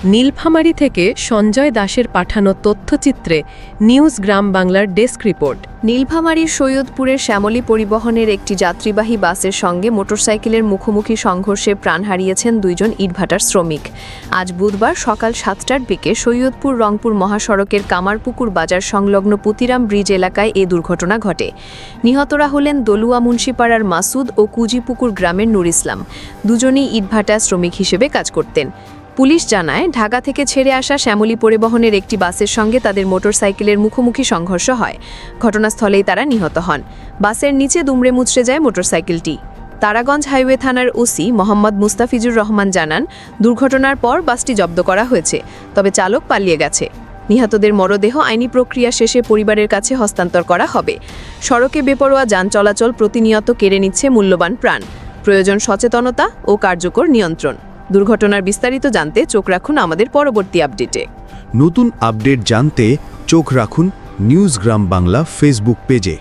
নীলফামারী থেকে সঞ্জয় দাসের পাঠানো তথ্যচিত্রে নিউজ গ্রাম বাংলার ডেস্ক রিপোর্ট। নীলফামারীর সৈয়দপুরের শ্যামলী পরিবহনের একটি যাত্রীবাহী বাসের সঙ্গে মোটরসাইকেলের মুখোমুখি সংঘর্ষে প্রাণ হারিয়েছেন দুইজন ইটভাটার শ্রমিক। আজ বুধবার সকাল 7টার দিকে সৈয়দপুর রংপুর মহাসড়কের কামারপুকুর বাজার সংলগ্ন পুতিরাম ব্রিজ এলাকায় এ দুর্ঘটনা ঘটে। নিহতরা হলেন দলুয়া মুন্সিপাড়ার মাসুদ ও কুজিপুকুর গ্রামের নুর ইসলাম। দুজনই ইটভাটা শ্রমিক হিসেবে কাজ করতেন। পুলিশ জানায়, ঢাকা থেকে ছেড়ে আসা শ্যামলী পরিবহনের একটি বাসের সঙ্গে তাদের মোটরসাইকেলের মুখোমুখি সংঘর্ষ হয়। ঘটনাস্থলেই তারা নিহত হন। বাসের নিচে দুমড়ে মুচড়ে যায় মোটরসাইকেলটি। তারাগঞ্জ হাইওয়ে থানার ওসি মোহাম্মদ মুস্তাফিজুর রহমান জানান, দুর্ঘটনার পর বাসটি জব্দ করা হয়েছে, তবে চালক পালিয়ে গেছে। নিহতদের মরদেহ আইনি প্রক্রিয়া শেষে পরিবারের কাছে হস্তান্তর করা হবে। সড়কে বেপরোয়া যান চলাচল প্রতিনিয়ত কেড়ে নিচ্ছে মূল্যবান প্রাণ। প্রয়োজন সচেতনতা ও কার্যকর নিয়ন্ত্রণ। দুর্ঘটনার বিস্তারিত জানতে চোখ রাখুন আমাদের পরবর্তী আপডেটে। নতুন আপডেট জানতে চোখ রাখুন নিউজ গ্রাম বাংলা ফেসবুক পেজে।